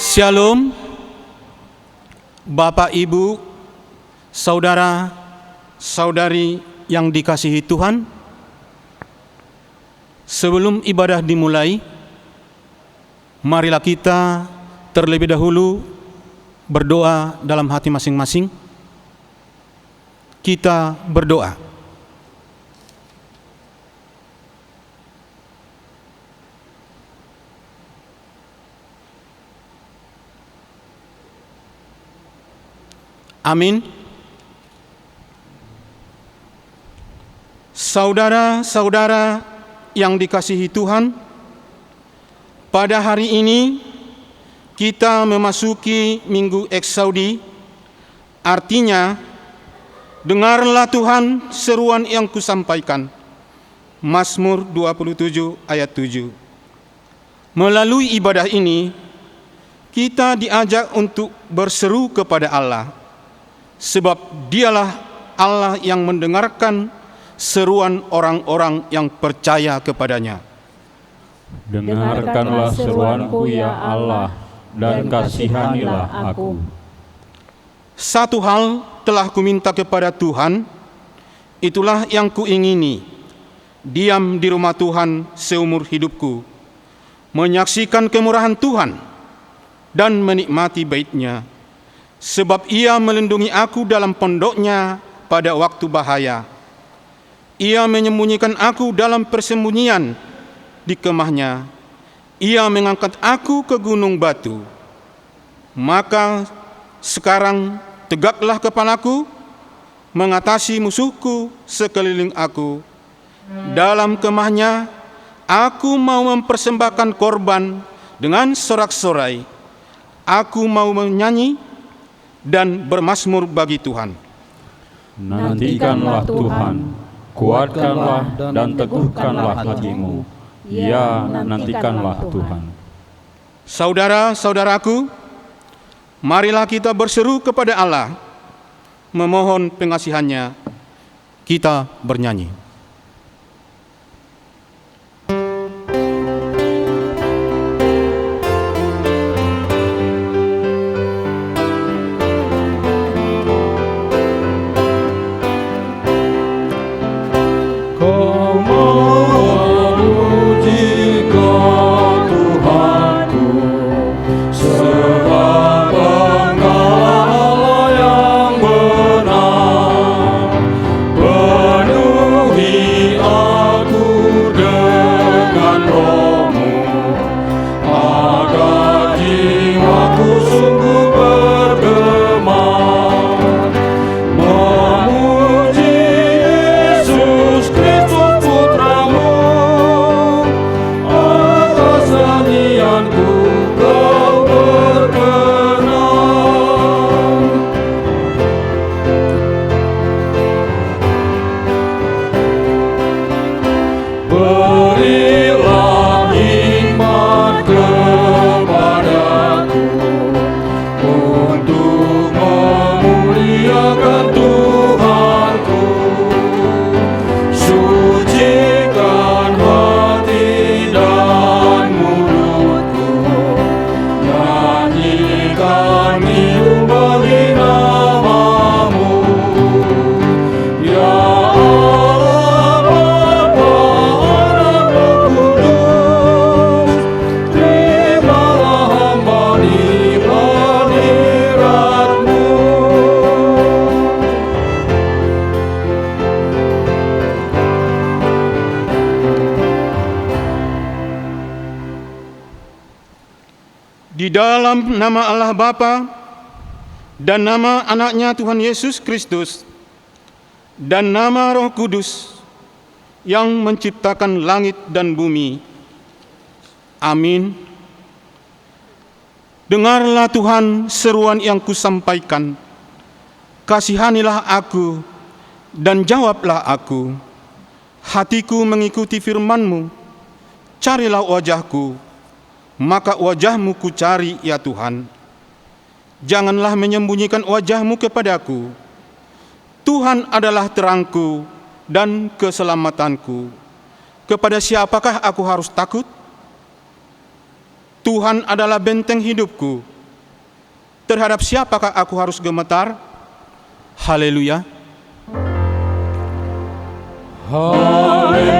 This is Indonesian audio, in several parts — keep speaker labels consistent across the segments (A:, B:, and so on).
A: Shalom, Bapak, Ibu, saudara, saudari yang dikasihi Tuhan. Sebelum ibadah dimulai, marilah kita terlebih dahulu berdoa dalam hati masing-masing. Kita berdoa. Amin. Saudara-saudara yang dikasihi Tuhan, pada hari ini kita memasuki Minggu Eksaudi. Artinya, dengarlah Tuhan seruan yang kusampaikan. Mazmur 27 ayat 7. Melalui ibadah ini, kita diajak untuk berseru kepada Allah. Sebab dialah Allah yang mendengarkan seruan orang-orang yang percaya kepadanya.
B: Dengarkanlah seruanku ya Allah, dan kasihanilah aku.
A: Satu hal telah kuminta kepada Tuhan, itulah yang kuingini, diam di rumah Tuhan seumur hidupku, menyaksikan kemurahan Tuhan dan menikmati bait-Nya. Sebab Ia melindungi aku dalam pondoknya pada waktu bahaya. Ia menyembunyikan aku dalam persembunyian di kemahnya. Ia mengangkat aku ke gunung batu. Maka sekarang tegaklah kepalaku, mengatasi musuhku sekeliling aku. Dalam kemahnya aku mau mempersembahkan korban dengan sorak-sorai. Aku mau menyanyi dan bermazmur bagi Tuhan.
B: Nantikanlah Tuhan, kuatkanlah dan teguhkanlah hatimu. Ya, nantikanlah Tuhan.
A: Saudara-saudaraku, marilah kita berseru kepada Allah, memohon pengasihan-Nya. Kita bernyanyi. Di dalam nama Allah Bapa dan nama Anak-Nya Tuhan Yesus Kristus dan nama Roh Kudus yang menciptakan langit dan bumi. Amin. Dengarlah Tuhan seruan yang kusampaikan. Kasihanilah aku dan jawablah aku. Hatiku mengikuti firman-Mu. Carilah wajah-Ku, maka wajah-Mu kucari ya Tuhan. Janganlah menyembunyikan wajah-Mu kepadaku. Tuhan adalah terangku dan keselamatanku. Kepada siapakah aku harus takut? Tuhan adalah benteng hidupku. terhadap siapakah aku harus gemetar? Haleluya.
B: Haleluya.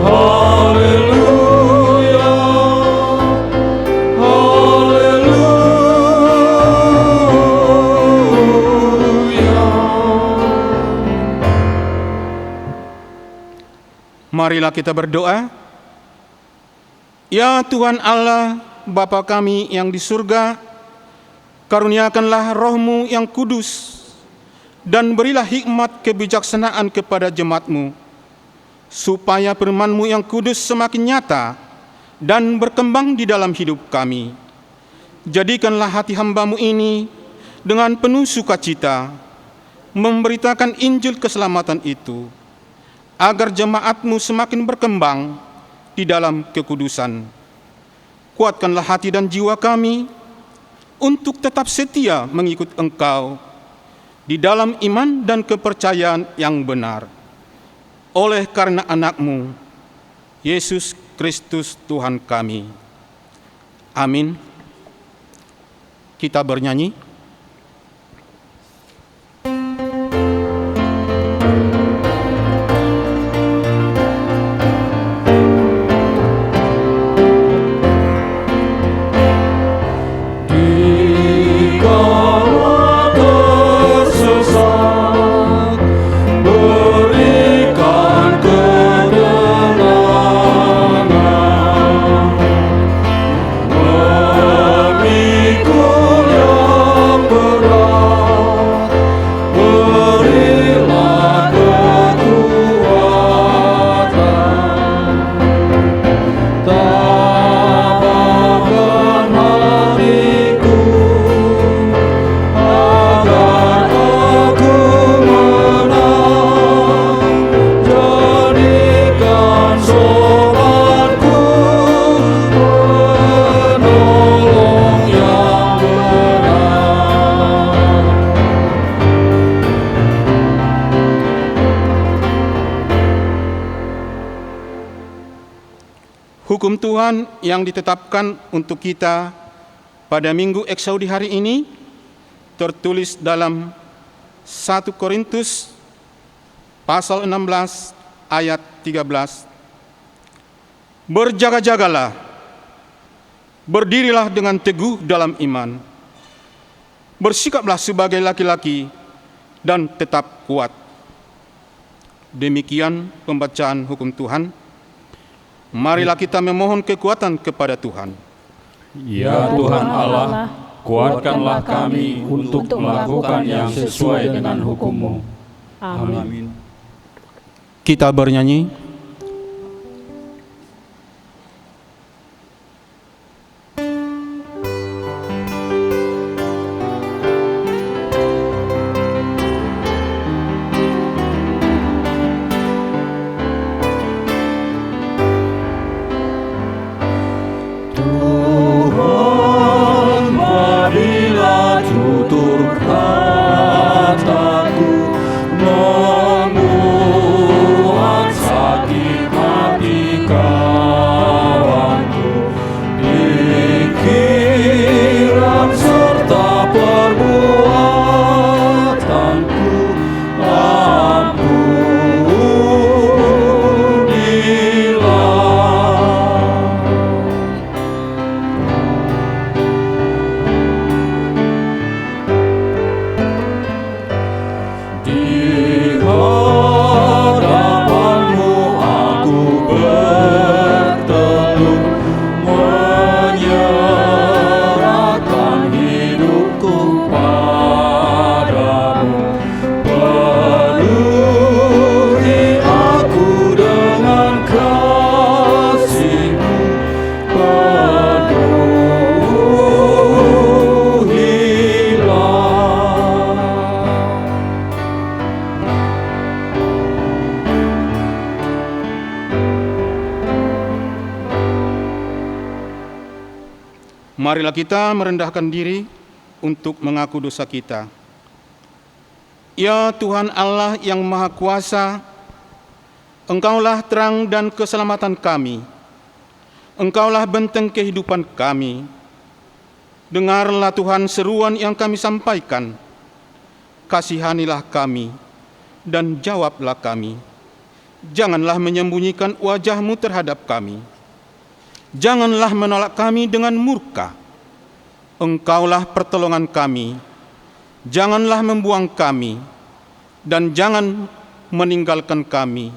B: Haleluya. Haleluya.
A: Marilah kita berdoa. Ya Tuhan Allah, Bapa kami yang di surga, karuniakanlah Roh-Mu yang kudus, dan berilah hikmat kebijaksanaan kepada jemaat-Mu, supaya firman-Mu yang kudus semakin nyata dan berkembang di dalam hidup kami. Jadikanlah hati hamba-Mu ini dengan penuh sukacita, memberitakan Injil keselamatan itu, agar jemaat-Mu semakin berkembang di dalam kekudusan. Kuatkanlah hati dan jiwa kami untuk tetap setia mengikut Engkau di dalam iman dan kepercayaan yang benar. Oleh karena anak-Mu, Yesus Kristus Tuhan kami. Amin. Kita bernyanyi. Hukum Tuhan yang ditetapkan untuk kita pada Minggu Eksaudi hari ini tertulis dalam 1 Korintus pasal 16 ayat 13. Berjaga-jagalah, berdirilah dengan teguh dalam iman, bersikaplah sebagai laki-laki dan tetap kuat. Demikian pembacaan hukum Tuhan. Marilah kita memohon kekuatan kepada Tuhan.
B: Ya Tuhan Allah, kuatkanlah kami untuk melakukan yang sesuai dengan hukum-Mu. Amin.
A: Kita bernyanyi. Marilah kita merendahkan diri untuk mengaku dosa kita. Ya Tuhan Allah yang Maha Kuasa, Engkaulah terang dan keselamatan kami. Engkaulah benteng kehidupan kami. Dengarlah Tuhan seruan yang kami sampaikan. Kasihanilah kami dan jawablah kami. Janganlah menyembunyikan wajah-Mu terhadap kami. Janganlah menolak kami dengan murka. Engkaulah pertolongan kami. Janganlah membuang kami, dan jangan meninggalkan kami.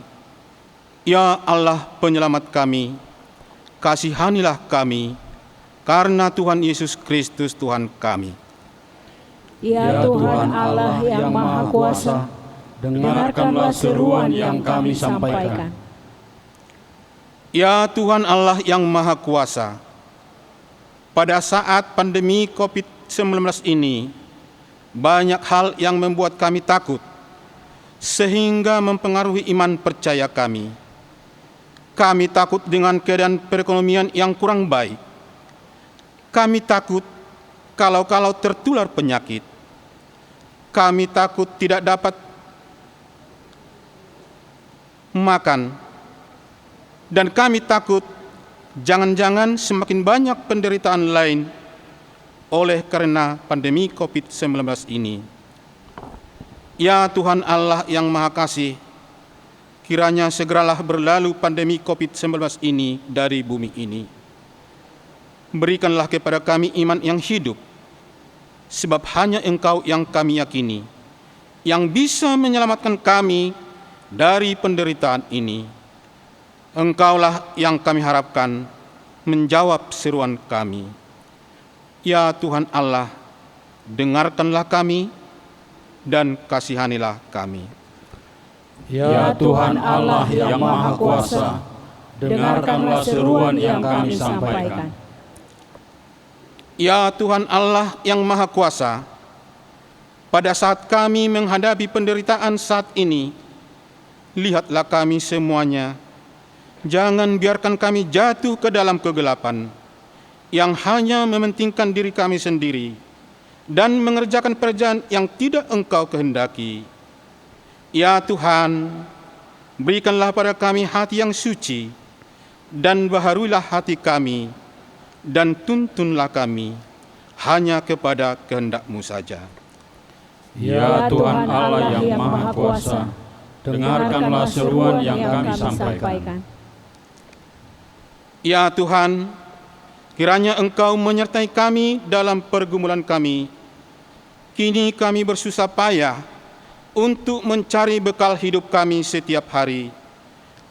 A: Ya Allah penyelamat kami, kasihanilah kami, karena Tuhan Yesus Kristus Tuhan kami.
C: Ya Tuhan Allah yang Maha Kuasa, dengarkanlah seruan yang kami sampaikan.
A: Ya Tuhan Allah yang Maha Kuasa, pada saat pandemi COVID-19 ini, banyak hal yang membuat kami takut, sehingga mempengaruhi iman percaya kami. Kami takut dengan keadaan perekonomian yang kurang baik. Kami takut kalau tertular penyakit. Kami takut tidak dapat makan. Dan kami takut jangan-jangan semakin banyak penderitaan lain oleh karena pandemi COVID-19 ini. Ya Tuhan Allah yang Maha Kasih, kiranya segeralah berlalu pandemi COVID-19 ini dari bumi ini. Berikanlah kepada kami iman yang hidup, sebab hanya Engkau yang kami yakini, yang bisa menyelamatkan kami dari penderitaan ini. Engkaulah yang kami harapkan menjawab seruan kami. Ya Tuhan Allah, dengarkanlah kami dan kasihanilah kami.
B: Ya Tuhan Allah yang Maha Kuasa, dengarkanlah seruan yang kami sampaikan.
A: Ya Tuhan Allah yang Maha Kuasa, pada saat kami menghadapi penderitaan saat ini, lihatlah kami semuanya. Jangan biarkan kami jatuh ke dalam kegelapan yang hanya mementingkan diri kami sendiri dan mengerjakan pekerjaan yang tidak Engkau kehendaki. Ya Tuhan, berikanlah pada kami hati yang suci dan baharuilah hati kami dan tuntunlah kami hanya kepada kehendak-Mu saja.
B: Ya Tuhan Allah yang Maha Kuasa, dengarkanlah seruan yang kami sampaikan.
A: Ya Tuhan, kiranya Engkau menyertai kami dalam pergumulan kami. Kini kami bersusah payah untuk mencari bekal hidup kami setiap hari.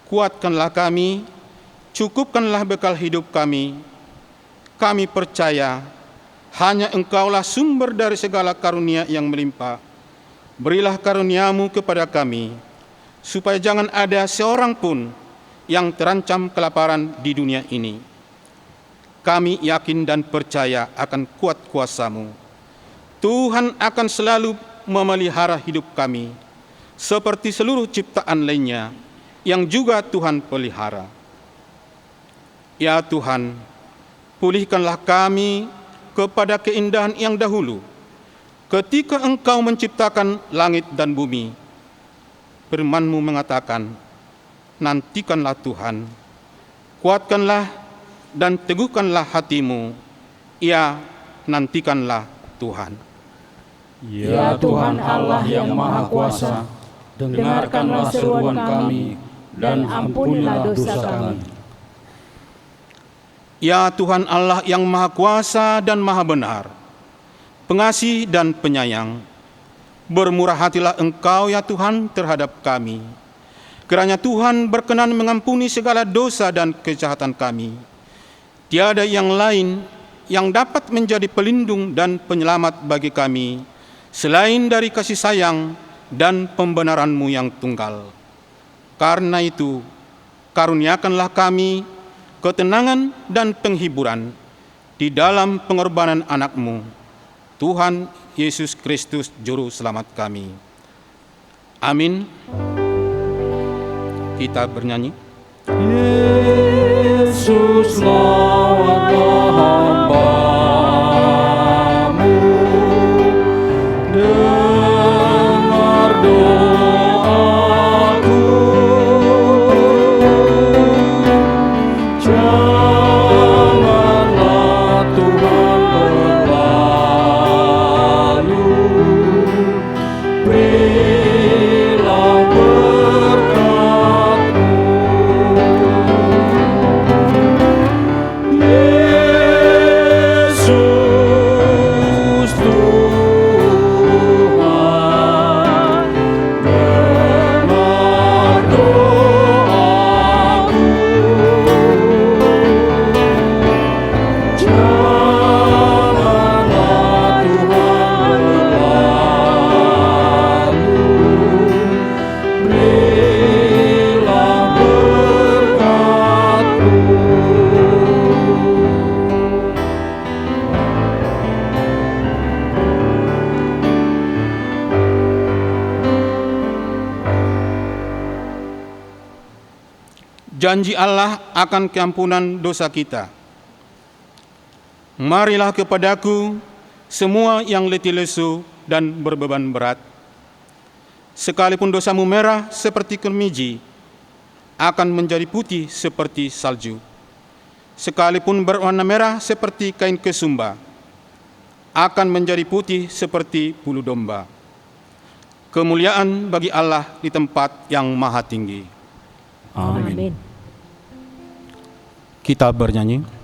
A: Kuatkanlah kami, cukupkanlah bekal hidup kami. Kami percaya hanya Engkaulah sumber dari segala karunia yang melimpah. Berilah karunia-Mu kepada kami, supaya jangan ada seorang pun yang terancam kelaparan di dunia ini. Kami yakin dan percaya akan kuat kuasa-Mu. Tuhan akan selalu memelihara hidup kami, seperti seluruh ciptaan lainnya yang juga Tuhan pelihara. Ya Tuhan, pulihkanlah kami kepada keindahan yang dahulu, ketika Engkau menciptakan langit dan bumi. Firman-Mu mengatakan, nantikanlah Tuhan, kuatkanlah dan teguhkanlah hatimu. Ya, nantikanlah Tuhan.
B: Ya Tuhan Allah yang Maha Kuasa, dengarkanlah seruan kami dan ampunilah dosa kami.
A: Ya Tuhan Allah yang Maha Kuasa dan Maha Benar, pengasih dan penyayang, bermurah hatilah Engkau ya Tuhan terhadap kami. Kiranya Tuhan berkenan mengampuni segala dosa dan kejahatan kami. Tiada yang lain yang dapat menjadi pelindung dan penyelamat bagi kami, selain dari kasih sayang dan pembenaran-Mu yang tunggal. Karena itu, karuniakanlah kami ketenangan dan penghiburan di dalam pengorbanan anak-Mu, Tuhan Yesus Kristus Juru Selamat kami. Amin. Kita bernyanyi.
B: Yesus lawanlah hamba-Mu, dengar doaku, janganlah Tuhan berlalu
A: janji Allah akan keampunan dosa kita. Marilah kepadaku semua yang letih lesu dan berbeban berat. Sekalipun dosamu merah seperti kemiji, akan menjadi putih seperti salju. Sekalipun berwarna merah seperti kain kesumba, akan menjadi putih seperti bulu domba. Kemuliaan bagi Allah di tempat yang maha tinggi.
B: Amin.
A: Kita bernyanyi.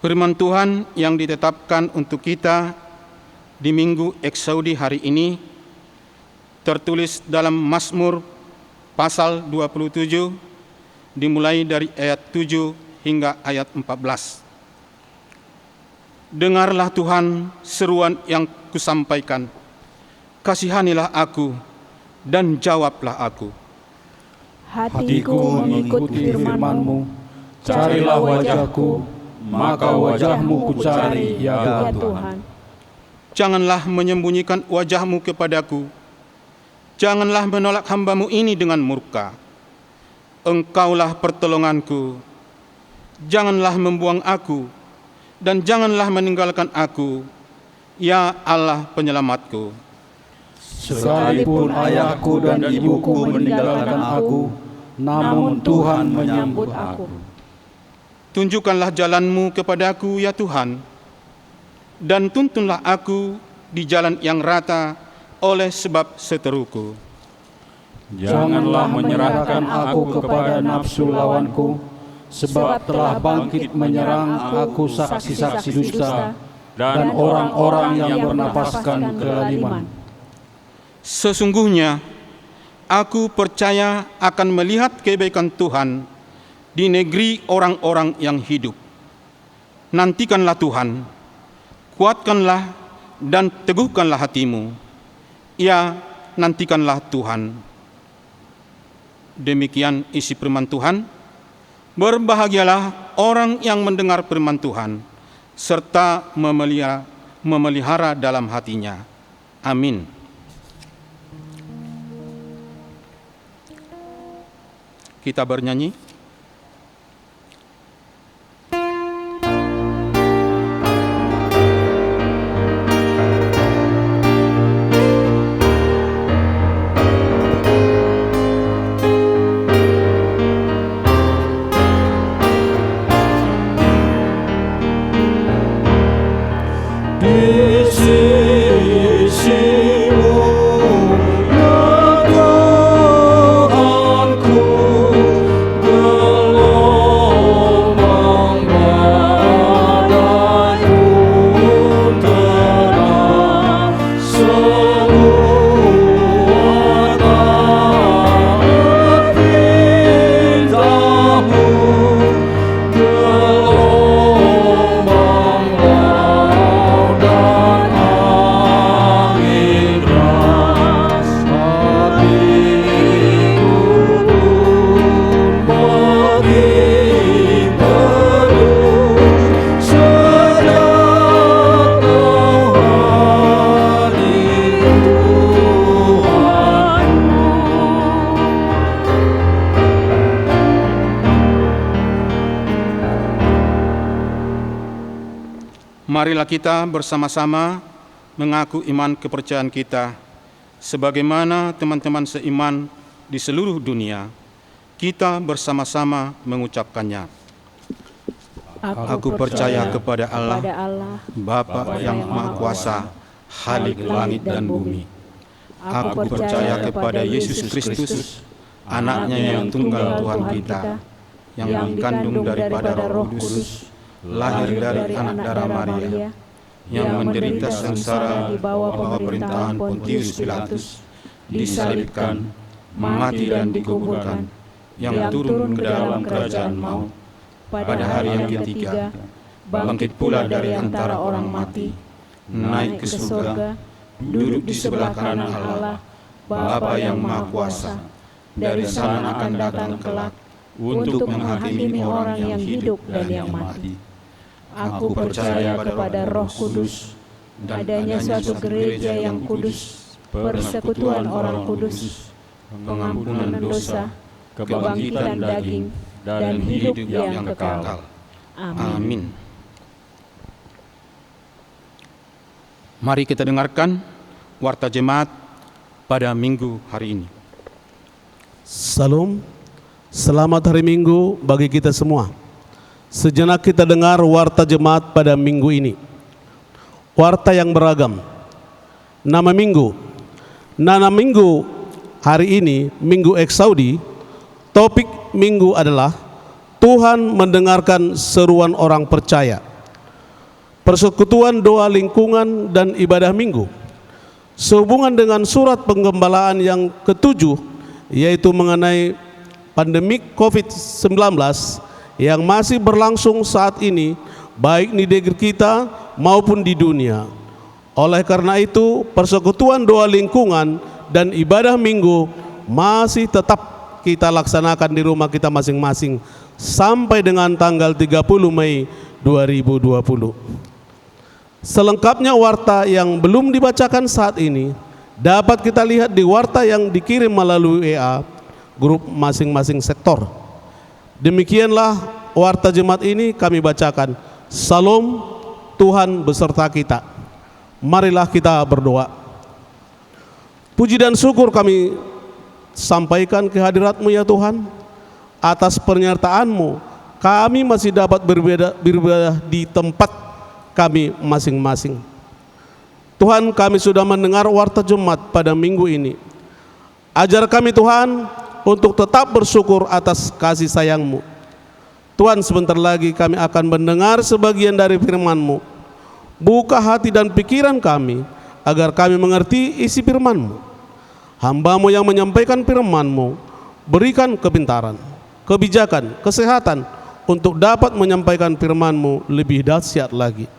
A: Firman Tuhan yang ditetapkan untuk kita di Minggu Eksaudi hari ini tertulis dalam Mazmur pasal 27 dimulai dari ayat 7 hingga ayat 14. Dengarlah Tuhan seruan yang kusampaikan, kasihanilah aku dan jawablah aku.
C: Hatiku mengikuti firman-Mu,
B: Carilah wajahku, maka wajah-Mu kucari, ya Tuhan.
A: Janganlah menyembunyikan wajah-Mu kepadaku, janganlah menolak hamba-Mu ini dengan murka. Engkaulah pertolonganku, janganlah membuang aku, dan janganlah meninggalkan aku, ya Allah penyelamatku.
B: Sekalipun ayahku dan ibuku meninggalkan aku, namun Tuhan menyambut aku.
A: Tunjukkanlah jalan-Mu kepadaku, ya Tuhan, dan tuntunlah aku di jalan yang rata oleh sebab seteruku.
B: Janganlah menyerahkan aku kepada nafsu lawanku, sebab telah bangkit menyerang aku saksi-saksi dusta dan orang-orang yang bernapaskan kelaliman.
A: Sesungguhnya aku percaya akan melihat kebaikan Tuhan di negeri orang-orang yang hidup. Nantikanlah Tuhan, kuatkanlah dan teguhkanlah hatimu. Ya, nantikanlah Tuhan. Demikian isi firman Tuhan. Berbahagialah orang yang mendengar firman Tuhan, serta memelihara dalam hatinya. Amin. Kita bernyanyi.
B: Tuhanku,
A: Marilah kita bersama-sama mengaku iman kepercayaan kita, sebagaimana teman-teman seiman di seluruh dunia. Kita bersama-sama mengucapkannya. Aku percaya kepada Allah, Bapa yang Maha Kuasa, Khalik langit dan bumi. Aku percaya kepada Yesus Kristus, Anaknya yang tunggal Tuhan kita, yang dikandung daripada Roh Kudus, lahir dari anak darah Maria, yang menderita sengsara di bawah pemerintahan Pontius Pilatus, disalibkan, mati dan dikuburkan, yang turun ke dalam kerajaan maut, pada hari yang ketiga, bangkit pula dari antara orang mati, naik ke surga, duduk di sebelah kanan Allah, Bapa yang Maha Kuasa. Dari sana akan datang kelak untuk menghakimi orang yang hidup dan yang mati. Aku percaya kepada Roh Kudus, adanya suatu gereja yang kudus, persekutuan orang kudus, pengampunan dosa, kebangkitan daging, dan hidup yang kekal. Amin. Mari kita dengarkan warta jemaat pada minggu hari ini.
D: Salam, selamat hari Minggu bagi kita semua. Sejenak kita dengar warta jemaat pada minggu ini. Warta yang beragam. Nama minggu hari ini, Minggu Eksaudi. Topik minggu adalah Tuhan mendengarkan seruan orang percaya. Persekutuan doa lingkungan dan ibadah minggu. Sehubungan dengan surat penggembalaan yang ketujuh, yaitu mengenai pandemik COVID-19 yang masih berlangsung saat ini, baik di negeri kita maupun di dunia. Oleh karena itu, persekutuan doa lingkungan dan ibadah minggu masih tetap kita laksanakan di rumah kita masing-masing sampai dengan tanggal 30 Mei 2020. Selengkapnya warta yang belum dibacakan saat ini dapat kita lihat di warta yang dikirim melalui WA grup masing-masing sektor. Demikianlah warta jemaat ini kami bacakan. Salam, Tuhan beserta kita. Marilah kita berdoa. Puji dan syukur kami sampaikan kehadirat-Mu ya Tuhan. Atas penyertaan-Mu kami masih dapat beribadah di tempat kami masing-masing. Tuhan, kami sudah mendengar warta jemaat pada minggu ini. Ajar kami Tuhan untuk tetap bersyukur atas kasih sayang-Mu. Tuhan, sebentar lagi kami akan mendengar sebagian dari firman-Mu. Buka hati dan pikiran kami agar kami mengerti isi firman-Mu. Hamba-Mu yang menyampaikan firman-Mu, berikan kepintaran, kebijakan, kesehatan untuk dapat menyampaikan firman-Mu lebih dahsyat lagi.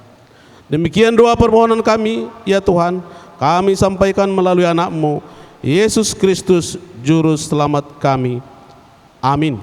D: Demikian doa permohonan kami, ya Tuhan, kami sampaikan melalui anak-Mu, Yesus Kristus, Juru Selamat kami. Amin.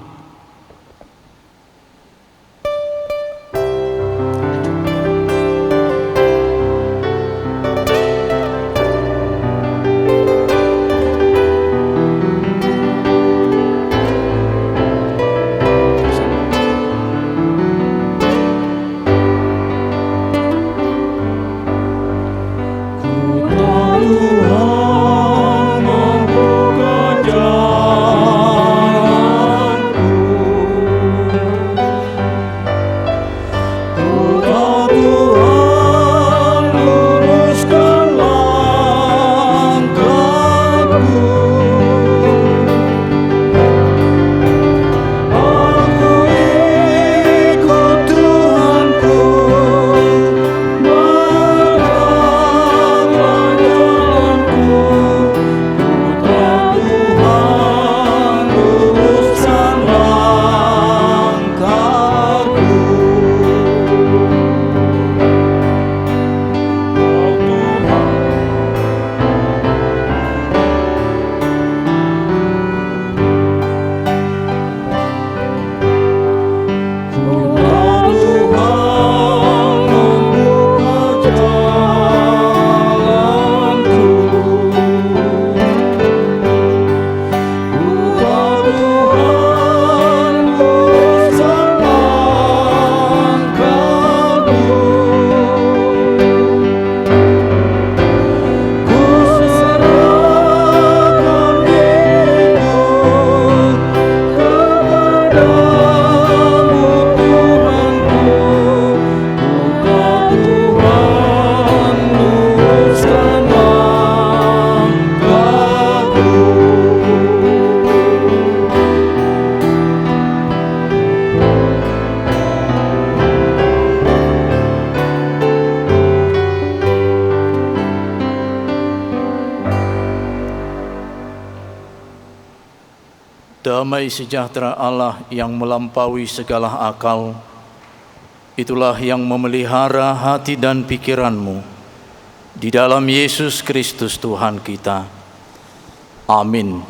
B: Tuhan membuka jalanku
E: Damai sejahtera Allah yang melampaui segala akal, itulah yang memelihara hati dan pikiranmu di dalam Yesus Kristus Tuhan kita. Amin.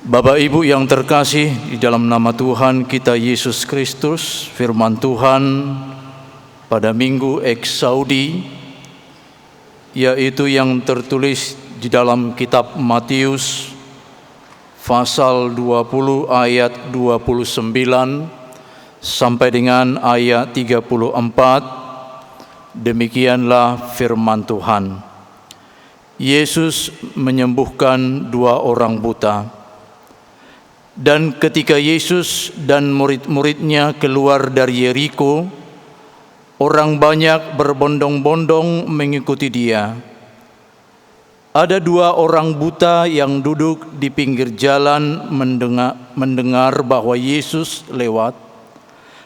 E: Bapak Ibu yang terkasih, di dalam nama Tuhan kita Yesus Kristus, firman Tuhan pada Minggu Eksaudi, yaitu yang tertulis di dalam kitab Matius pasal 20 ayat 29 sampai dengan ayat 34. Demikianlah firman Tuhan. Yesus menyembuhkan 2 orang buta. Dan ketika Yesus dan murid-muridnya keluar dari Yeriko, orang banyak berbondong-bondong mengikuti dia. Ada 2 orang buta yang duduk di pinggir jalan mendengar bahwa Yesus lewat.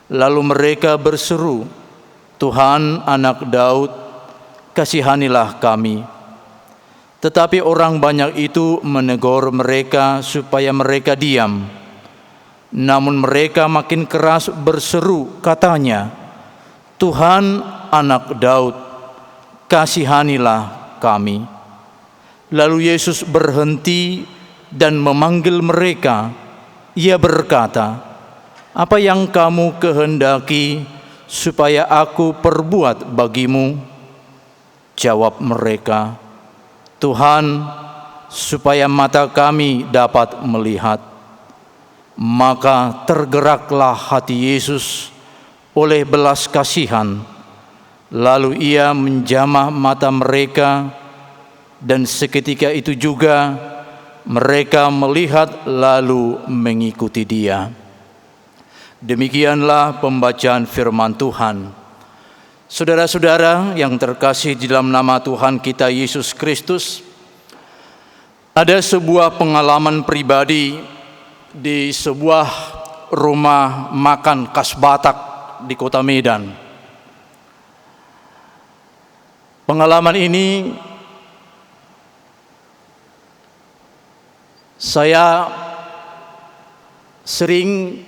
E: Lalu mereka berseru, "Tuhan, Anak Daud, kasihanilah kami." Tetapi orang banyak itu menegur mereka supaya mereka diam. Namun mereka makin keras berseru, katanya, "Tuhan, Anak Daud, kasihanilah kami." Lalu Yesus berhenti dan memanggil mereka. Ia berkata, "Apa yang kamu kehendaki supaya aku perbuat bagimu?" Jawab mereka, "Tuhan, supaya mata kami dapat melihat." Maka tergeraklah hati Yesus oleh belas kasihan. Lalu ia menjamah mata mereka, dan seketika itu juga mereka melihat lalu mengikuti dia. Demikianlah pembacaan firman Tuhan. Saudara-saudara yang terkasih di dalam nama Tuhan kita Yesus Kristus, ada sebuah pengalaman pribadi di sebuah rumah makan khas Batak di kota Medan. Pengalaman ini saya sering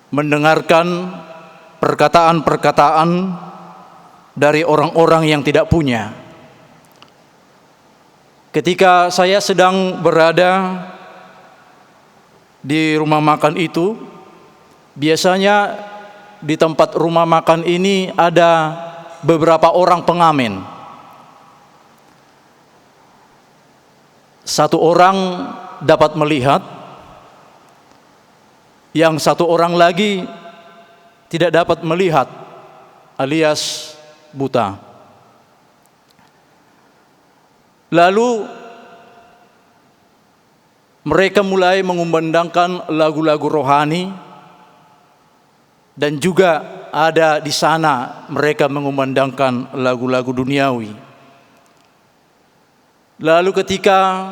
E: mendengarkan perkataan-perkataan dari orang-orang yang tidak punya. Ketika saya sedang berada di rumah makan itu, biasanya di tempat rumah makan ini ada beberapa orang pengamen. Satu orang dapat melihat, yang satu orang lagi tidak dapat melihat, alias buta. Lalu mereka mulai mengumandangkan lagu-lagu rohani, dan juga ada di sana mereka mengumandangkan lagu-lagu duniawi. Lalu ketika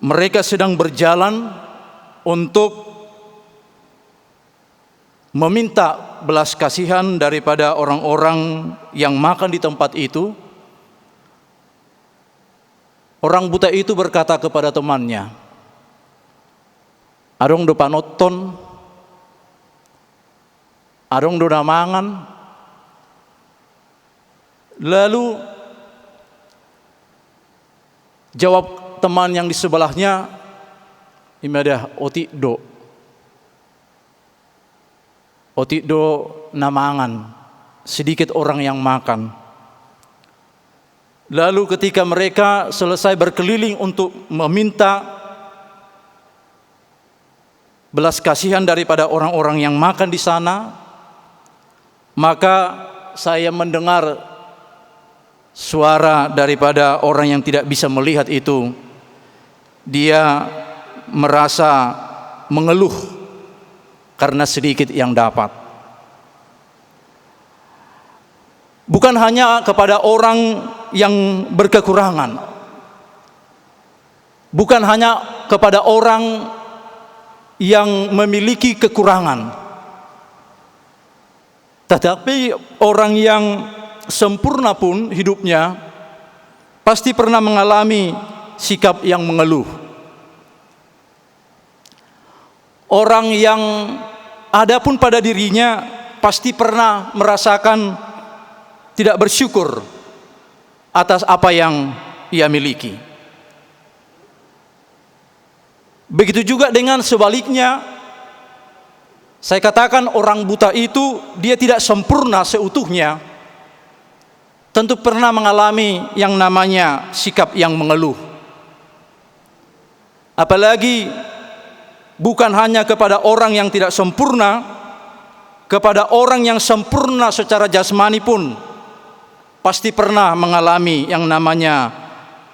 E: mereka sedang berjalan untuk meminta belas kasihan daripada orang-orang yang makan di tempat itu, orang buta itu berkata kepada temannya, "Adong do panoton, adong do namangan." Lalu jawab teman yang di sebelahnya, "Imadah oti do namangan." Sedikit orang yang makan. Lalu ketika mereka selesai berkeliling untuk meminta belas kasihan daripada orang-orang yang makan di sana, maka saya mendengar suara daripada orang yang tidak bisa melihat itu. Dia merasa mengeluh karena sedikit yang dapat. Bukan hanya kepada orang yang berkekurangan, bukan hanya kepada orang yang memiliki kekurangan, tetapi orang yang sempurna pun hidupnya pasti pernah mengalami sikap yang mengeluh. Orang yang ada pun pada dirinya pasti pernah merasakan tidak bersyukur atas apa yang ia miliki. Begitu juga dengan sebaliknya, saya katakan orang buta itu dia tidak sempurna seutuhnya, tentu pernah mengalami yang namanya sikap yang mengeluh. Apalagi bukan hanya kepada orang yang tidak sempurna, kepada orang yang sempurna secara jasmani pun pasti pernah mengalami yang namanya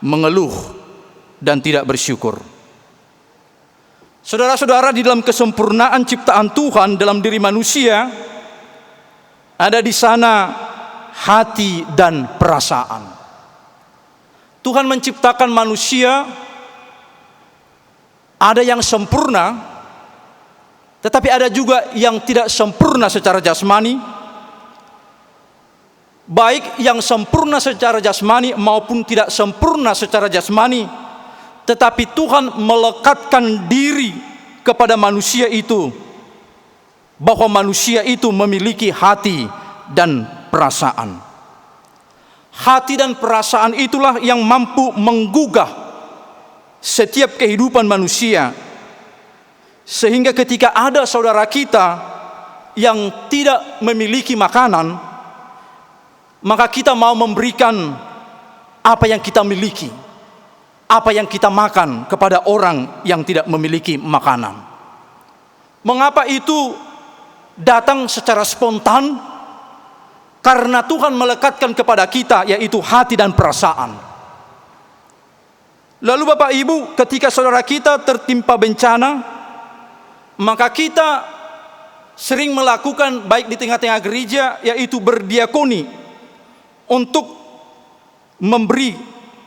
E: mengeluh dan tidak bersyukur. Saudara-saudara, di dalam kesempurnaan ciptaan Tuhan dalam diri manusia ada di sana hati dan perasaan. Tuhan menciptakan manusia, ada yang sempurna, tetapi ada juga yang tidak sempurna secara jasmani. Baik yang sempurna secara jasmani maupun tidak sempurna secara jasmani, tetapi Tuhan melekatkan diri kepada manusia itu, bahwa manusia itu memiliki hati dan perasaan. Hati dan perasaan itulah yang mampu menggugah setiap kehidupan manusia, sehingga ketika ada saudara kita yang tidak memiliki makanan, maka kita mau memberikan apa yang kita miliki, apa yang kita makan kepada orang yang tidak memiliki makanan. Mengapa itu datang secara spontan? Karena Tuhan melekatkan kepada kita, yaitu hati dan perasaan. Lalu Bapak Ibu, ketika saudara kita tertimpa bencana, maka kita sering melakukan baik di tengah-tengah gereja, yaitu berdiakoni untuk memberi,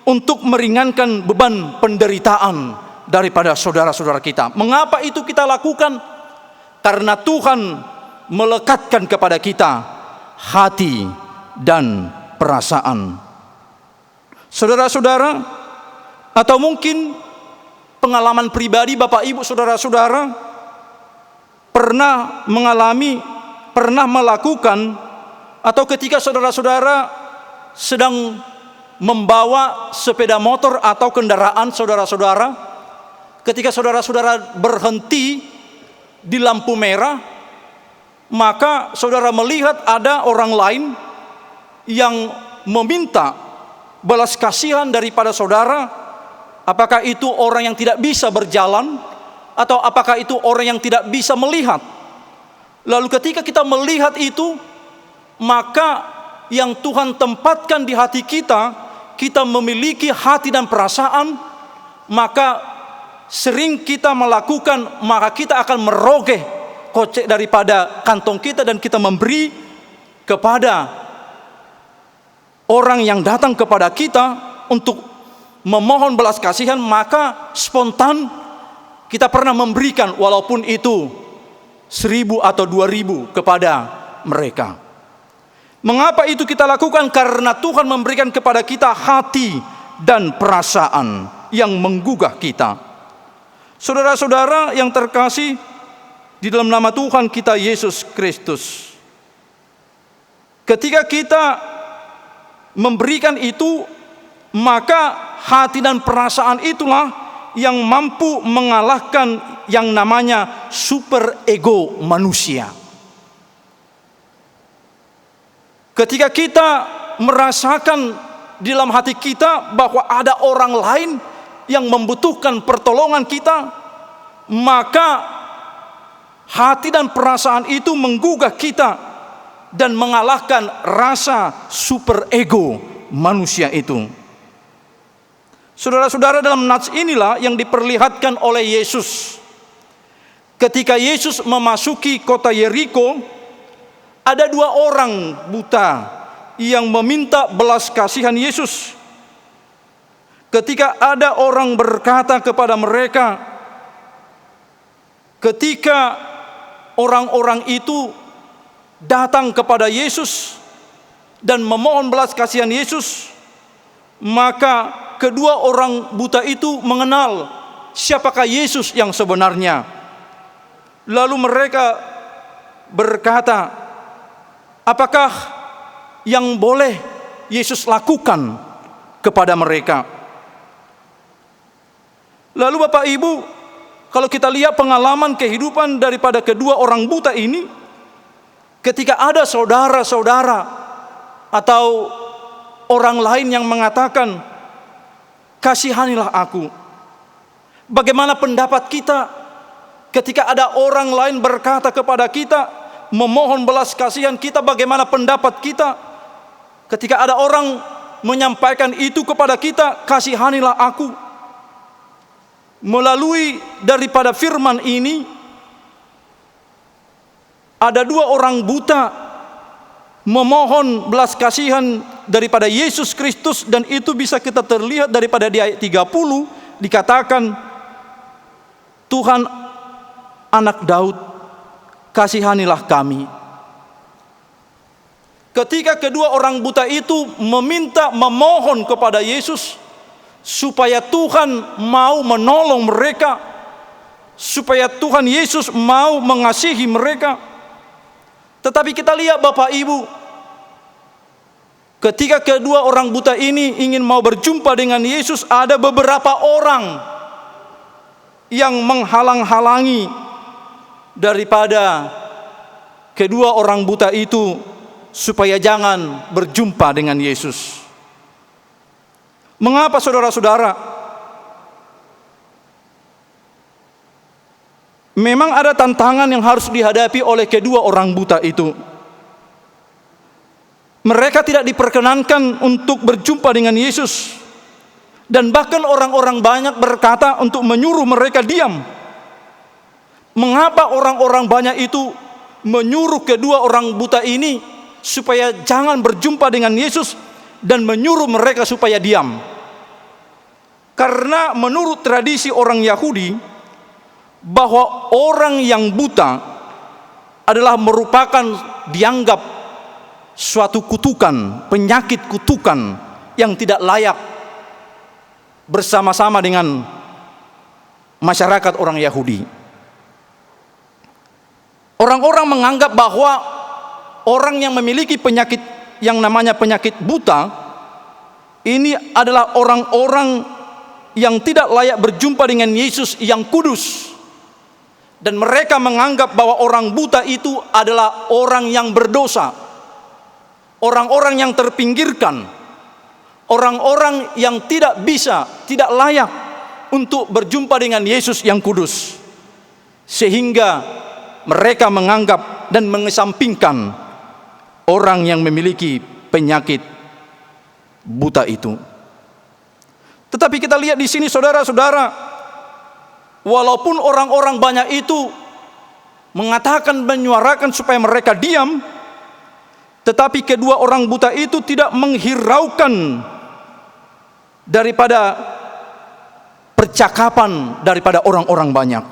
E: untuk meringankan beban penderitaan daripada saudara-saudara kita. Mengapa itu kita lakukan? Karena Tuhan melekatkan kepada kita hati dan perasaan. Saudara-saudara, atau mungkin pengalaman pribadi Bapak Ibu saudara-saudara pernah mengalami, pernah melakukan, atau ketika saudara-saudara sedang membawa sepeda motor atau kendaraan saudara-saudara, ketika saudara-saudara berhenti di lampu merah, maka saudara melihat ada orang lain yang meminta belas kasihan daripada saudara. Apakah itu orang yang tidak bisa berjalan, atau apakah itu orang yang tidak bisa melihat? Lalu ketika kita melihat itu, maka yang Tuhan tempatkan di hati kita, kita memiliki hati dan perasaan, maka sering kita melakukan, maka kita akan merogeh kocek daripada kantong kita dan kita memberi kepada orang yang datang kepada kita untuk memohon belas kasihan. Maka spontan kita pernah memberikan, walaupun itu 1.000 atau 2.000 kepada mereka. Mengapa itu kita lakukan? Karena Tuhan memberikan kepada kita hati dan perasaan yang menggugah kita. Saudara-saudara yang terkasih di dalam nama Tuhan kita Yesus Kristus, ketika kita memberikan itu, maka hati dan perasaan itulah yang mampu mengalahkan yang namanya super ego manusia. Ketika kita merasakan di dalam hati kita bahwa ada orang lain yang membutuhkan pertolongan kita, maka hati dan perasaan itu menggugah kita dan mengalahkan rasa super ego manusia itu. Saudara-saudara, dalam nats inilah yang diperlihatkan oleh Yesus. Ketika Yesus memasuki kota Yeriko, ada 2 orang buta yang meminta belas kasihan Yesus. Ketika ada orang berkata kepada mereka, ketika orang-orang itu datang kepada Yesus dan memohon belas kasihan Yesus, maka kedua orang buta itu mengenal siapakah Yesus yang sebenarnya. Lalu mereka berkata, apakah yang boleh Yesus lakukan kepada mereka? Lalu Bapak Ibu, kalau kita lihat pengalaman kehidupan daripada kedua orang buta ini, ketika ada saudara-saudara atau orang lain yang mengatakan, kasihanilah aku. Bagaimana pendapat kita ketika ada orang lain berkata kepada kita, memohon belas kasihan kita? Bagaimana pendapat kita ketika ada orang menyampaikan itu kepada kita, kasihanilah aku? Melalui daripada firman ini, ada 2 orang buta memohon belas kasihan daripada Yesus Kristus, dan itu bisa kita terlihat daripada di ayat 30 dikatakan, Tuhan Anak Daud, kasihanilah kami. Ketika kedua orang buta itu memohon kepada Yesus supaya Tuhan mau menolong mereka, supaya Tuhan Yesus mau mengasihi mereka. Tetapi kita lihat Bapak Ibu, ketika kedua orang buta ini ingin mau berjumpa dengan Yesus, ada beberapa orang yang menghalang-halangi daripada kedua orang buta itu supaya jangan berjumpa dengan Yesus. Mengapa saudara-saudara? Memang ada tantangan yang harus dihadapi oleh kedua orang buta itu. Mereka tidak diperkenankan untuk berjumpa dengan Yesus, dan bahkan orang-orang banyak berkata untuk menyuruh mereka diam. Mengapa orang-orang banyak itu menyuruh kedua orang buta ini supaya jangan berjumpa dengan Yesus dan menyuruh mereka supaya diam? Karena menurut tradisi orang Yahudi, bahwa orang yang buta adalah merupakan dianggap suatu kutukan, penyakit kutukan yang tidak layak bersama-sama dengan masyarakat orang Yahudi. Orang-orang menganggap bahwa orang yang memiliki penyakit yang namanya penyakit buta ini adalah orang-orang yang tidak layak berjumpa dengan Yesus yang kudus. Dan mereka menganggap bahwa orang buta itu adalah orang yang berdosa, orang-orang yang terpinggirkan, orang-orang yang tidak bisa, tidak layak untuk berjumpa dengan Yesus yang kudus. Sehingga mereka menganggap dan mengesampingkan orang yang memiliki penyakit buta itu. Tetapi kita lihat di sini saudara-saudara, walaupun orang-orang banyak itu mengatakan, menyuarakan supaya mereka diam, tetapi kedua orang buta itu tidak menghiraukan daripada percakapan daripada orang-orang banyak.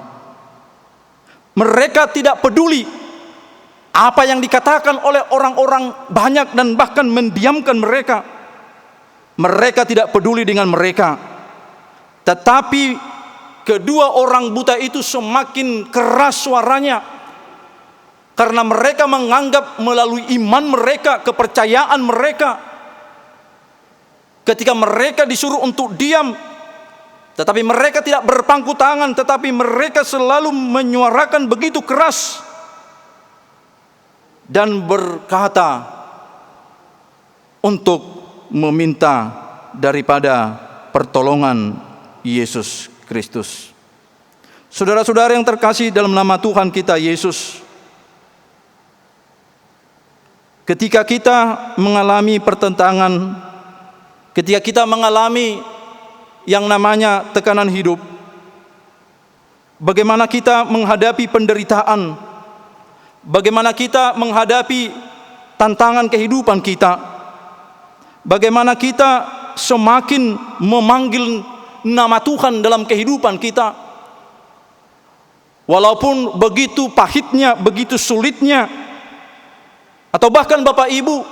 E: Mereka tidak peduli apa yang dikatakan oleh orang-orang banyak dan bahkan mendiamkan mereka. Mereka tidak peduli dengan mereka. Tetapi kedua orang buta itu semakin keras suaranya, karena mereka menganggap melalui iman mereka, kepercayaan mereka, ketika mereka disuruh untuk diam, tetapi mereka tidak berpangku tangan, tetapi mereka selalu menyuarakan begitu keras dan berkata untuk meminta daripada pertolongan Yesus Kristus. Saudara-saudara yang terkasih dalam nama Tuhan kita Yesus, ketika kita mengalami pertentangan, ketika kita mengalami yang namanya tekanan hidup, bagaimana kita menghadapi penderitaan, bagaimana kita menghadapi tantangan kehidupan kita, bagaimana kita semakin memanggil nama Tuhan dalam kehidupan kita. Walaupun begitu pahitnya, begitu sulitnya, atau bahkan Bapak Ibu,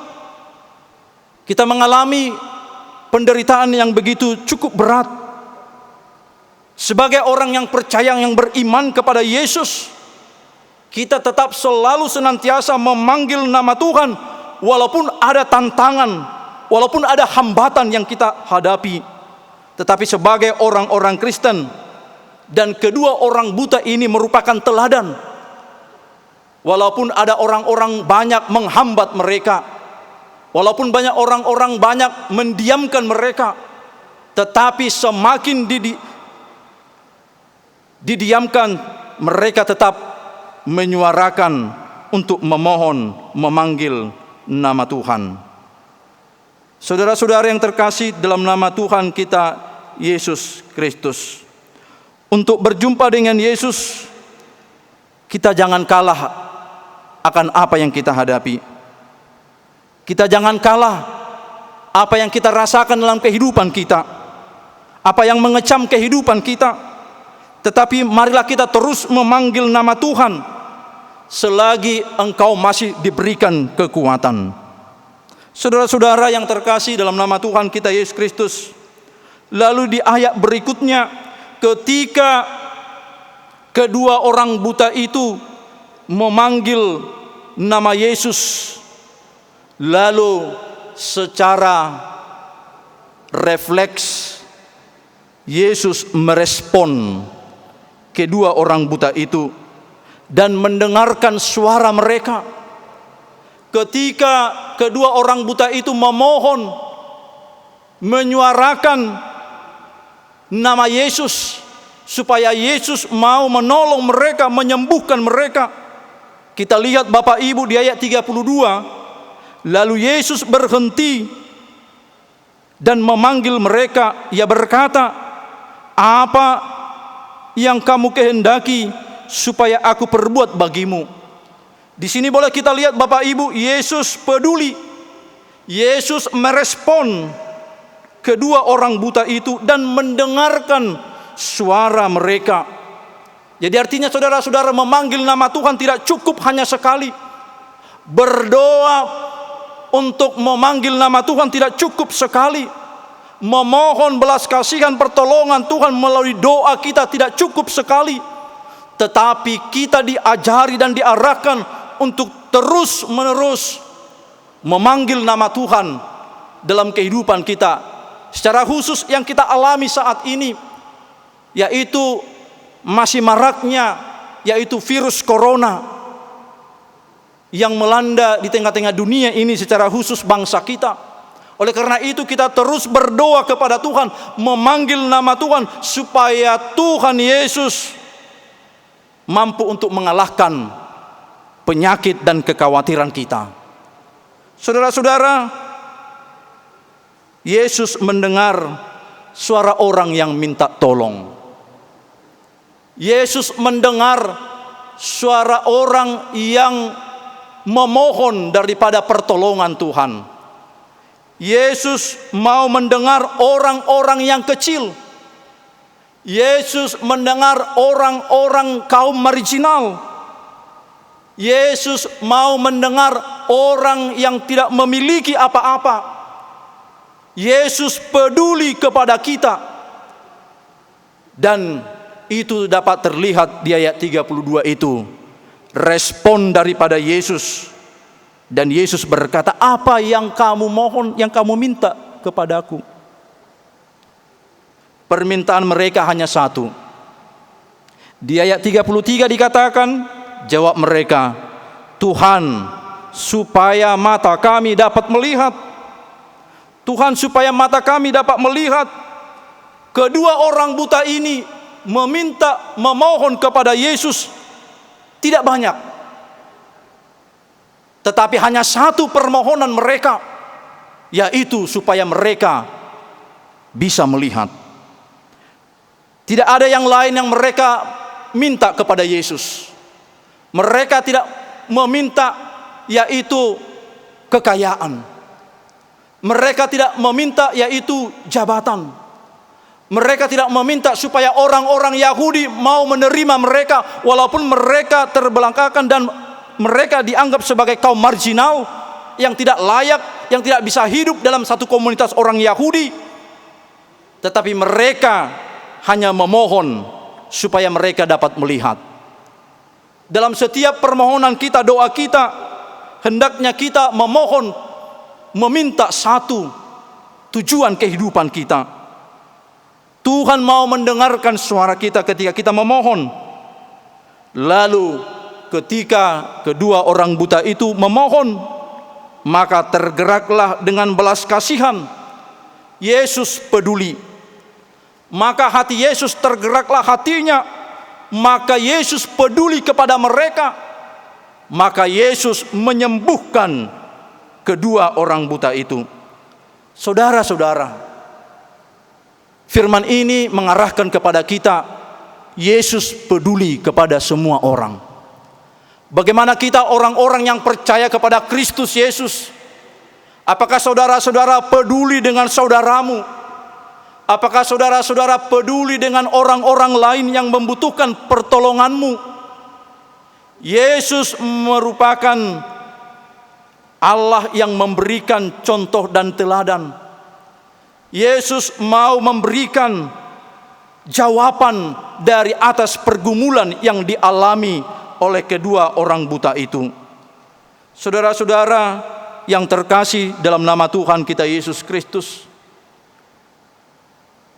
E: kita mengalami penderitaan yang begitu cukup berat. Sebagai orang yang percaya, yang beriman kepada Yesus, kita tetap selalu senantiasa memanggil nama Tuhan, walaupun ada tantangan, walaupun ada hambatan yang kita hadapi. Tetapi sebagai orang-orang Kristen, dan kedua orang buta ini merupakan teladan. Walaupun ada orang-orang banyak menghambat mereka, walaupun banyak orang-orang banyak mendiamkan mereka, tetapi semakin didiamkan, mereka tetap menyuarakan untuk memohon, memanggil nama Tuhan. Saudara-saudara yang terkasih dalam nama Tuhan kita Yesus Kristus, untuk berjumpa dengan Yesus, kita jangan kalah akan apa yang kita hadapi. Kita jangan kalah apa yang kita rasakan dalam kehidupan kita, apa yang mengecam kehidupan kita. Tetapi marilah kita terus memanggil nama Tuhan selagi engkau masih diberikan kekuatan. Saudara-saudara yang terkasih dalam nama Tuhan kita Yesus Kristus, lalu di ayat berikutnya, ketika kedua orang buta itu memanggil nama Yesus, lalu secara refleks Yesus merespon kedua orang buta itu dan mendengarkan suara mereka. Ketika kedua orang buta itu memohon, menyuarakan nama Yesus, supaya Yesus mau menolong mereka, menyembuhkan mereka. Kita lihat Bapak Ibu di ayat 32, lalu Yesus berhenti dan memanggil mereka. Ia berkata, apa yang kamu kehendaki supaya aku perbuat bagimu? Di sini boleh kita lihat Bapak Ibu, Yesus peduli. Yesus merespon kedua orang buta itu dan mendengarkan suara mereka. Jadi artinya saudara-saudara, memanggil nama Tuhan tidak cukup hanya sekali. Berdoa untuk memanggil nama Tuhan tidak cukup sekali. Memohon belas kasihan pertolongan Tuhan melalui doa kita tidak cukup sekali. Tetapi kita diajari dan diarahkan untuk terus menerus memanggil nama Tuhan dalam kehidupan kita. Secara khusus yang kita alami saat ini, yaitu masih maraknya, yaitu virus corona yang melanda di tengah-tengah dunia ini, secara khusus bangsa kita. Oleh karena itu kita terus berdoa kepada Tuhan, memanggil nama Tuhan, supaya Tuhan Yesus mampu untuk mengalahkan penyakit dan kekhawatiran kita. Saudara-saudara, Yesus mendengar suara orang yang minta tolong. Yesus mendengar suara orang yang memohon daripada pertolongan Tuhan. Yesus mau mendengar orang-orang yang kecil. Yesus mendengar orang-orang kaum marginal. Yesus mau mendengar orang yang tidak memiliki apa-apa. Yesus peduli kepada kita. Dan itu dapat terlihat di ayat 32 itu. Respon daripada Yesus. Dan Yesus berkata, apa yang kamu mohon, yang kamu minta kepadaku? Permintaan mereka hanya satu. Di ayat 33 dikatakan, jawab mereka, Tuhan, supaya mata kami dapat melihat. Tuhan, supaya mata kami dapat melihat. Kedua orang buta ini memohon kepada Yesus tidak banyak, tetapi hanya satu permohonan mereka, yaitu supaya mereka bisa melihat. Tidak ada yang lain yang mereka minta kepada Yesus. Mereka tidak meminta yaitu kekayaan. Mereka tidak meminta yaitu jabatan. Mereka tidak meminta supaya orang-orang Yahudi mau menerima mereka walaupun mereka terbelangkakan dan mereka dianggap sebagai kaum marginal yang tidak layak, yang tidak bisa hidup dalam satu komunitas orang Yahudi. Tetapi mereka hanya memohon supaya mereka dapat melihat. Dalam setiap permohonan kita, doa kita, hendaknya kita memohon, meminta satu tujuan kehidupan kita. Tuhan mau mendengarkan suara kita ketika kita memohon. Lalu ketika kedua orang buta itu memohon, maka tergeraklah dengan belas kasihan. Yesus peduli. Maka hati Yesus tergeraklah hatinya. Maka Yesus peduli kepada mereka. Maka Yesus menyembuhkan kedua orang buta itu. Saudara-saudara, firman ini mengarahkan kepada kita, Yesus peduli kepada semua orang. Bagaimana kita orang-orang yang percaya kepada Kristus Yesus? Apakah saudara-saudara peduli dengan saudaramu? Apakah saudara-saudara peduli dengan orang-orang lain yang membutuhkan pertolonganmu? Yesus merupakan Allah yang memberikan contoh dan teladan. Yesus mau memberikan jawaban dari atas pergumulan yang dialami oleh kedua orang buta itu. Saudara-saudara yang terkasih dalam nama Tuhan kita Yesus Kristus,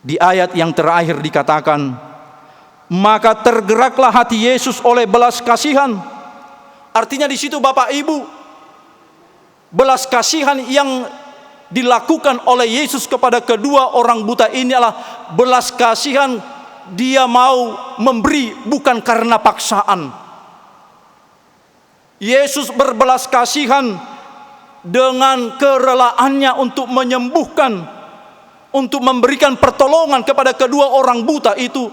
E: di ayat yang terakhir dikatakan, maka tergeraklah hati Yesus oleh belas kasihan. Artinya di situ Bapak Ibu, belas kasihan yang dilakukan oleh Yesus kepada kedua orang buta ini adalah belas kasihan. Dia mau memberi bukan karena paksaan. Yesus berbelas kasihan dengan kerelaannya untuk menyembuhkan, untuk memberikan pertolongan kepada kedua orang buta itu.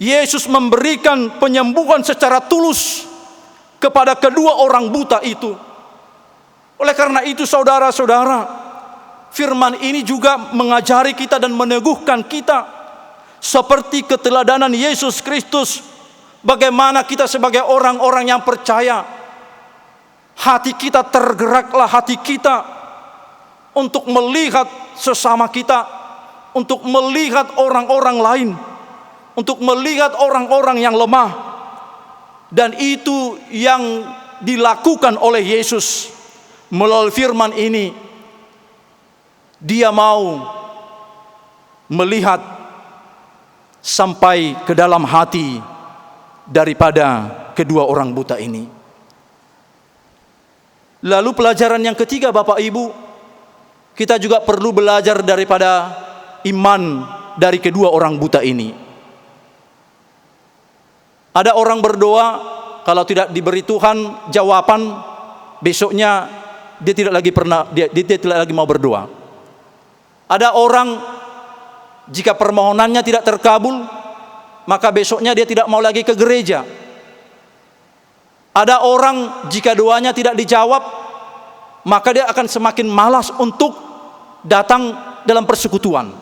E: Yesus memberikan penyembuhan secara tulus kepada kedua orang buta itu. Oleh karena itu saudara-saudara, firman ini juga mengajari kita dan meneguhkan kita seperti keteladanan Yesus Kristus. Bagaimana kita sebagai orang-orang yang percaya, hati kita tergeraklah hati kita untuk melihat sesama kita, untuk melihat orang-orang lain, untuk melihat orang-orang yang lemah. Dan itu yang dilakukan oleh Yesus. Melalui firman ini, dia mau melihat sampai ke dalam hati daripada kedua orang buta ini. Lalu pelajaran yang ketiga Bapak Ibu, kita juga perlu belajar daripada iman dari kedua orang buta ini. Ada orang berdoa, kalau tidak diberi Tuhan jawaban, besoknya dia tidak lagi mau berdoa. Ada orang jika permohonannya tidak terkabul, maka besoknya dia tidak mau lagi ke gereja. Ada orang jika doanya tidak dijawab, maka dia akan semakin malas untuk datang dalam persekutuan.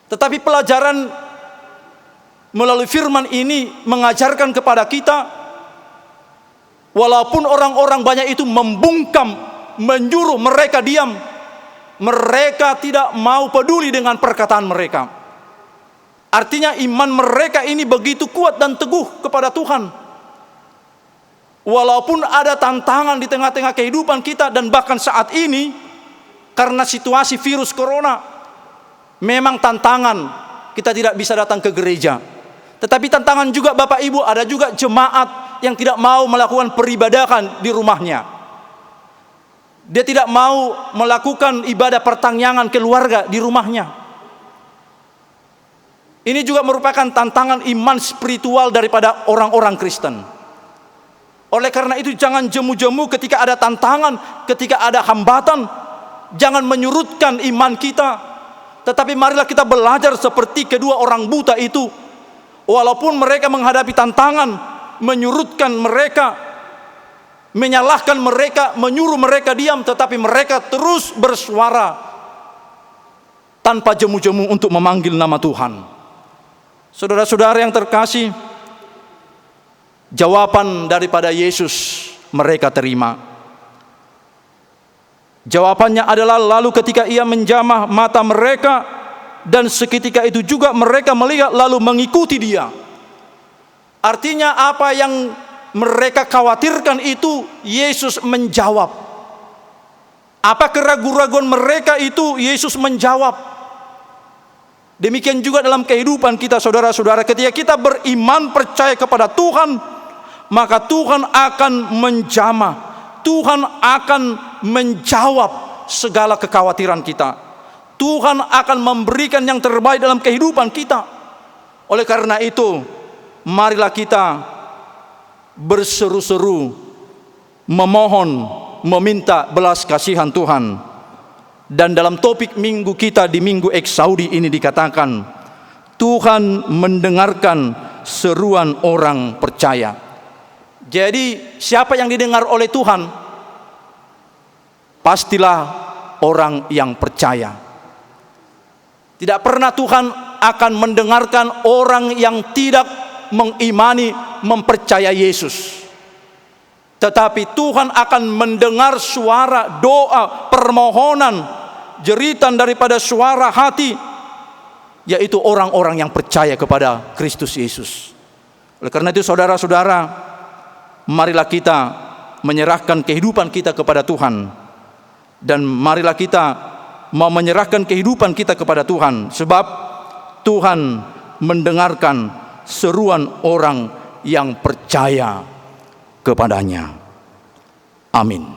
E: Tetapi pelajaran melalui firman ini mengajarkan kepada kita, walaupun orang-orang banyak itu membungkam, menyuruh mereka diam, mereka tidak mau peduli dengan perkataan mereka. Artinya iman mereka ini begitu kuat dan teguh kepada Tuhan. Walaupun ada tantangan di tengah-tengah kehidupan kita, dan bahkan saat ini karena situasi virus corona, memang tantangan kita tidak bisa datang ke gereja. Tetapi tantangan juga Bapak Ibu, ada juga jemaat yang tidak mau melakukan peribadahan di rumahnya. Dia tidak mau melakukan ibadah pertangyangan keluarga di rumahnya. Ini juga merupakan tantangan iman spiritual daripada orang-orang Kristen. Oleh karena itu jangan jemu-jemu ketika ada tantangan, ketika ada hambatan. Jangan menyurutkan iman kita. Tetapi marilah kita belajar seperti kedua orang buta itu. Walaupun mereka menghadapi tantangan, menyurutkan mereka, menyalahkan mereka, menyuruh mereka diam, tetapi mereka terus bersuara tanpa jemu-jemu untuk memanggil nama Tuhan. Saudara-saudara yang terkasih, jawaban daripada Yesus mereka terima. Jawabannya adalah lalu ketika ia menjamah mata mereka, dan seketika itu juga mereka melihat lalu mengikuti dia. Artinya apa yang mereka khawatirkan itu Yesus menjawab. Apa keraguan-raguan mereka itu Yesus menjawab. Demikian juga dalam kehidupan kita, saudara-saudara, ketika kita beriman percaya kepada Tuhan, maka Tuhan akan menjamah, Tuhan akan menjawab segala kekhawatiran kita. Tuhan akan memberikan yang terbaik dalam kehidupan kita. Oleh karena itu, marilah kita berseru-seru, memohon, meminta belas kasihan Tuhan. Dan dalam topik minggu kita di Minggu Eksaudi ini dikatakan, Tuhan mendengarkan seruan orang percaya. Jadi siapa yang didengar oleh Tuhan? Pastilah orang yang percaya. Tidak pernah Tuhan akan mendengarkan orang yang tidak mengimani, mempercaya Yesus. Tetapi Tuhan akan mendengar suara doa, permohonan, jeritan daripada suara hati, yaitu orang-orang yang percaya kepada Kristus Yesus. Oleh karena itu saudara-saudara, marilah kita menyerahkan kehidupan kita kepada Tuhan. Dan marilah kita mau menyerahkan kehidupan kita kepada Tuhan. Sebab Tuhan mendengarkan seruan orang yang percaya kepadanya. Amin.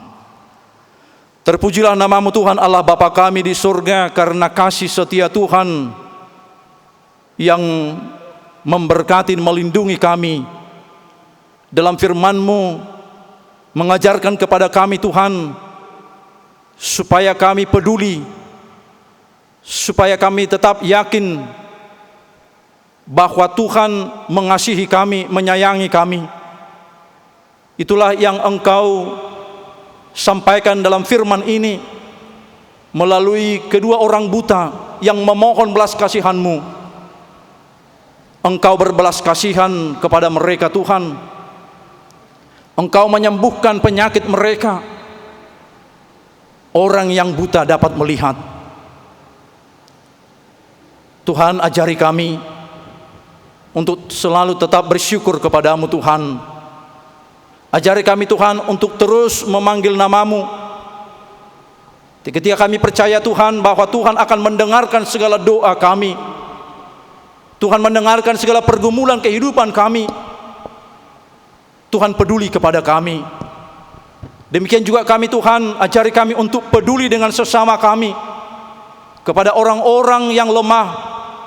E: Terpujilah namamu Tuhan Allah Bapa kami di surga, karena kasih setia Tuhan yang memberkati, melindungi kami. Dalam firman-Mu mengajarkan kepada kami Tuhan, supaya kami peduli, supaya kami tetap yakin bahwa Tuhan mengasihi kami, menyayangi kami. Itulah yang Engkau sampaikan dalam firman ini melalui kedua orang buta yang memohon belas kasihan-Mu. Engkau berbelas kasihan kepada mereka Tuhan. Engkau menyembuhkan penyakit mereka. Orang yang buta dapat melihat. Tuhan, ajari kami untuk selalu tetap bersyukur kepadamu Tuhan. Ajari kami Tuhan untuk terus memanggil namamu. Ketika kami percaya Tuhan bahwa Tuhan akan mendengarkan segala doa kami, Tuhan mendengarkan segala pergumulan kehidupan kami, Tuhan peduli kepada kami. Demikian juga kami Tuhan, ajari kami untuk peduli dengan sesama kami, kepada orang-orang yang lemah,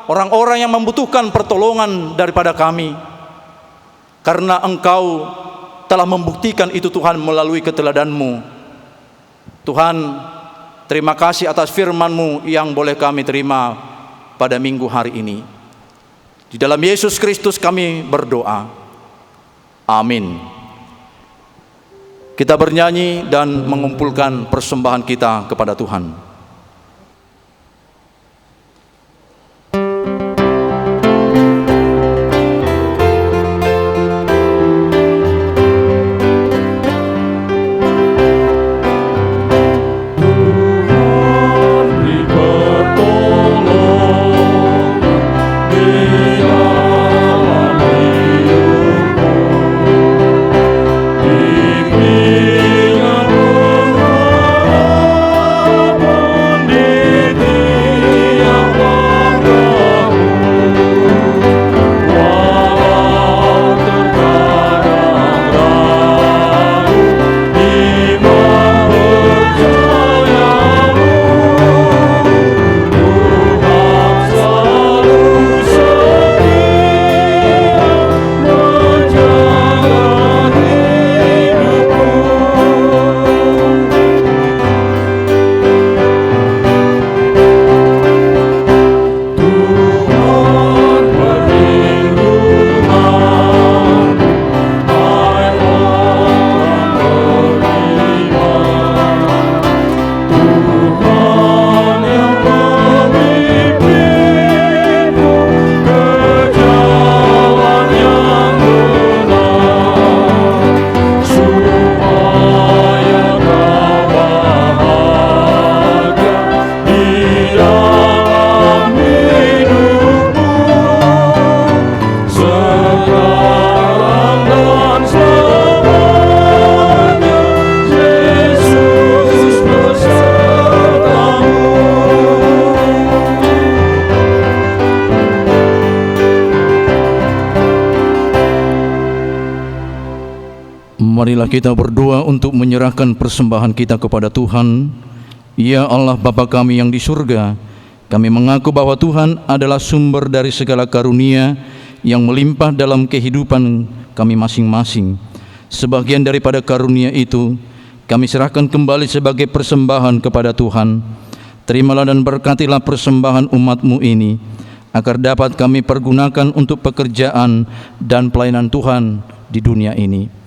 E: orang-orang yang membutuhkan pertolongan daripada kami. Karena Engkau telah membuktikan itu Tuhan melalui keteladan-Mu. Tuhan, terima kasih atas firman-Mu yang boleh kami terima pada minggu hari ini. Di dalam Yesus Kristus kami berdoa. Amin. Kita bernyanyi dan mengumpulkan persembahan kita kepada Tuhan.
B: Di
E: marilah kita berdoa untuk menyerahkan persembahan kita kepada Tuhan. Ya Allah Bapa kami yang di surga, kami mengaku bahwa Tuhan adalah sumber dari segala karunia yang melimpah dalam kehidupan kami masing-masing. Sebagian daripada karunia itu kami serahkan kembali sebagai persembahan kepada Tuhan. Terimalah dan berkatilah persembahan umat-Mu ini, agar dapat kami pergunakan untuk pekerjaan dan pelayanan Tuhan di dunia ini.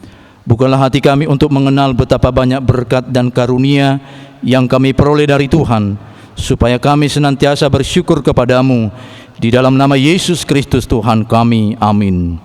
E: Bukalah hati kami untuk mengenal betapa banyak berkat dan karunia yang kami peroleh dari Tuhan, supaya kami senantiasa bersyukur kepadamu. Di dalam nama Yesus Kristus Tuhan kami, amin.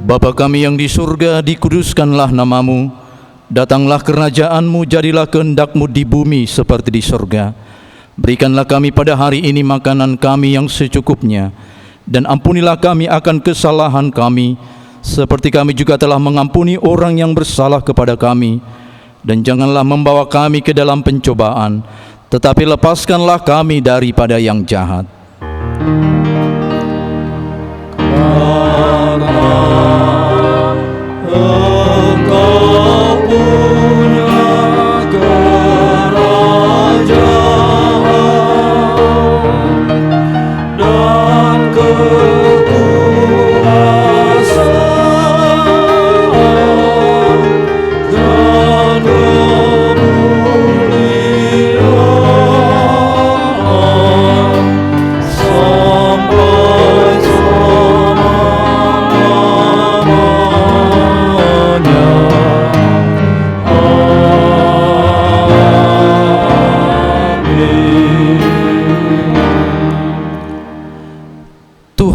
E: Bapa kami yang di surga, dikuduskanlah namamu. Datanglah kerajaan-Mu, jadilah kehendak-Mu di bumi seperti di surga. Berikanlah kami pada hari ini makanan kami yang secukupnya, dan ampunilah kami akan kesalahan kami, seperti kami juga telah mengampuni orang yang bersalah kepada kami. Dan janganlah membawa kami ke dalam pencobaan, tetapi lepaskanlah kami daripada yang jahat.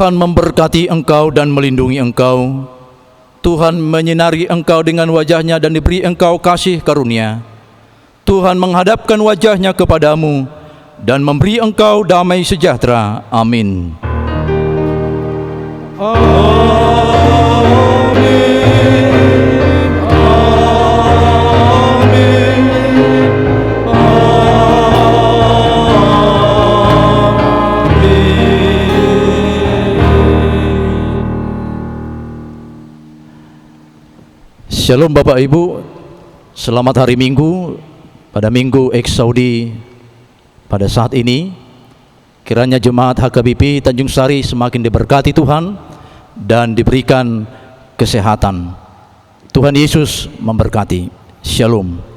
E: Tuhan memberkati engkau dan melindungi engkau. Tuhan menyinari engkau dengan wajah-Nya dan diberi engkau kasih karunia. Tuhan menghadapkan wajah-Nya kepadamu dan memberi engkau damai sejahtera. Amin. Shalom Bapak Ibu, selamat hari Minggu. Pada Minggu Eksaudi pada saat ini, kiranya Jemaat HKBP Tanjung Sari semakin diberkati Tuhan dan diberikan kesehatan. Tuhan Yesus memberkati. Shalom.